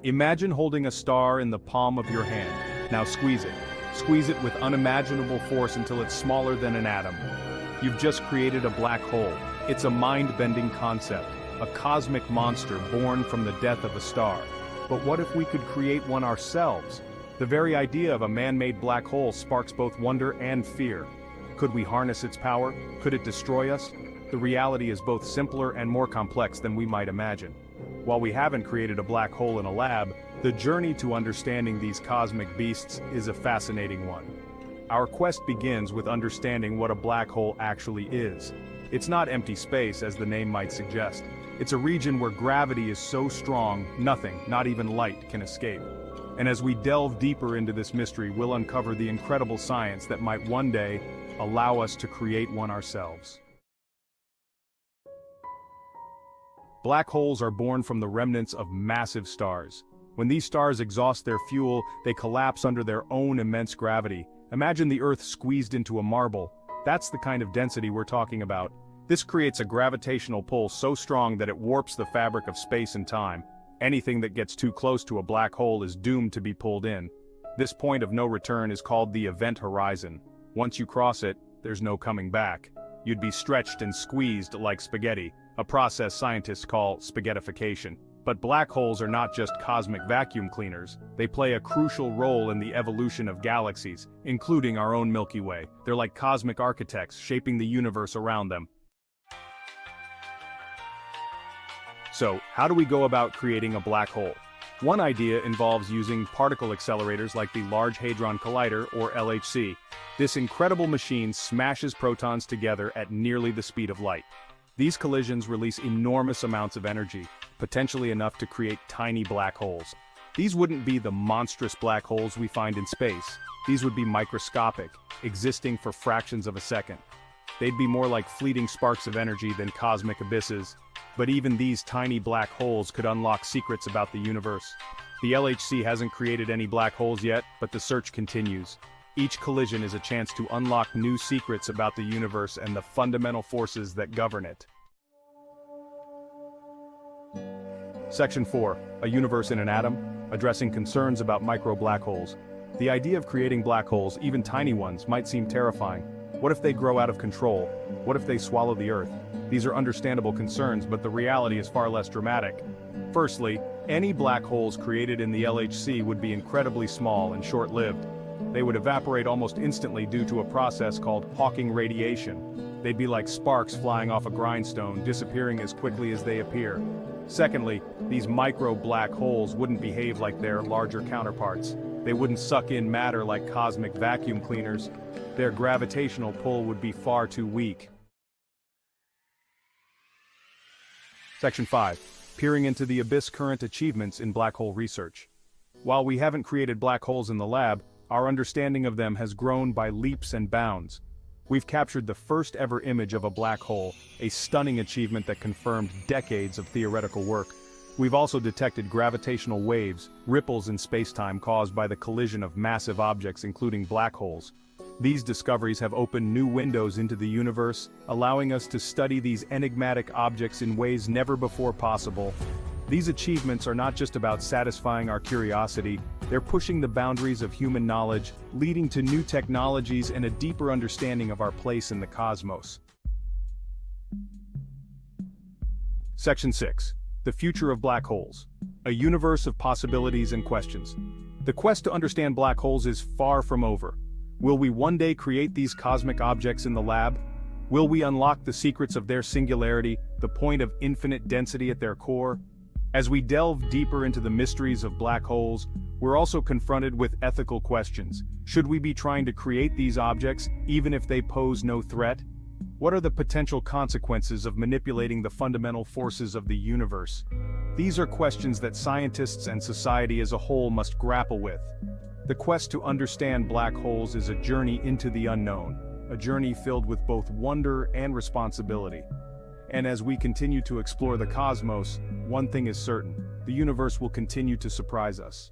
Imagine holding a star in the palm of your hand. Now squeeze it. Squeeze it with unimaginable force until it's smaller than an atom. You've just created a black hole. It's a mind-bending concept, a cosmic monster born from the death of a star. But what if we could create one ourselves? The very idea of a man-made black hole sparks both wonder and fear. Could we harness its power? Could it destroy us? The reality is both simpler and more complex than we might imagine. While we haven't created a black hole in a lab, the journey to understanding these cosmic beasts is a fascinating one. Our quest begins with understanding what a black hole actually is. It's not empty space, as the name might suggest. It's a region where gravity is so strong, nothing, not even light, can escape. And as we delve deeper into this mystery, we'll uncover the incredible science that might one day allow us to create one ourselves. Black holes are born from the remnants of massive stars. When these stars exhaust their fuel, they collapse under their own immense gravity. Imagine the Earth squeezed into a marble. That's the kind of density we're talking about. This creates a gravitational pull so strong that it warps the fabric of space and time. Anything that gets too close to a black hole is doomed to be pulled in. This point of no return is called the event horizon. Once you cross it, there's no coming back. You'd be stretched and squeezed like spaghetti, a process scientists call spaghettification. But black holes are not just cosmic vacuum cleaners. They play a crucial role in the evolution of galaxies, including our own Milky Way. They're like cosmic architects shaping the universe around them. So, how do we go about creating a black hole? One idea involves using particle accelerators like the Large Hadron Collider, or LHC. This incredible machine smashes protons together at nearly the speed of light. These collisions release enormous amounts of energy, potentially enough to create tiny black holes. These wouldn't be the monstrous black holes we find in space. These would be microscopic, existing for fractions of a second. They'd be more like fleeting sparks of energy than cosmic abysses. But even these tiny black holes could unlock secrets about the universe. The LHC hasn't created any black holes yet, but the search continues. Each collision is a chance to unlock new secrets about the universe and the fundamental forces that govern it. Section 4, A Universe in an Atom, addressing concerns about micro black holes. The idea of creating black holes, even tiny ones, might seem terrifying. What if they grow out of control? What if they swallow the Earth? These are understandable concerns, but the reality is far less dramatic. Firstly, any black holes created in the LHC would be incredibly small and short-lived. They would evaporate almost instantly due to a process called Hawking radiation. They'd be like sparks flying off a grindstone, disappearing as quickly as they appear. Secondly, these micro black holes wouldn't behave like their larger counterparts. They wouldn't suck in matter like cosmic vacuum cleaners. Their gravitational pull would be far too weak. Section 5. Peering into the abyss. Current achievements in black hole research. While we haven't created black holes in the lab, our understanding of them has grown by leaps and bounds. We've captured the first ever image of a black hole, a stunning achievement that confirmed decades of theoretical work. We've also detected gravitational waves, ripples in space-time caused by the collision of massive objects including black holes. These discoveries have opened new windows into the universe, allowing us to study these enigmatic objects in ways never before possible. These achievements are not just about satisfying our curiosity, they're pushing the boundaries of human knowledge, leading to new technologies and a deeper understanding of our place in the cosmos. Section 6. The future of black holes. A universe of possibilities and questions. The quest to understand black holes is far from over. Will we one day create these cosmic objects in the lab? Will we unlock the secrets of their singularity, the point of infinite density at their core? As we delve deeper into the mysteries of black holes, we're also confronted with ethical questions. Should we be trying to create these objects, even if they pose no threat? What are the potential consequences of manipulating the fundamental forces of the universe? These are questions that scientists and society as a whole must grapple with. The quest to understand black holes is a journey into the unknown, a journey filled with both wonder and responsibility. And as we continue to explore the cosmos, one thing is certain: the universe will continue to surprise us.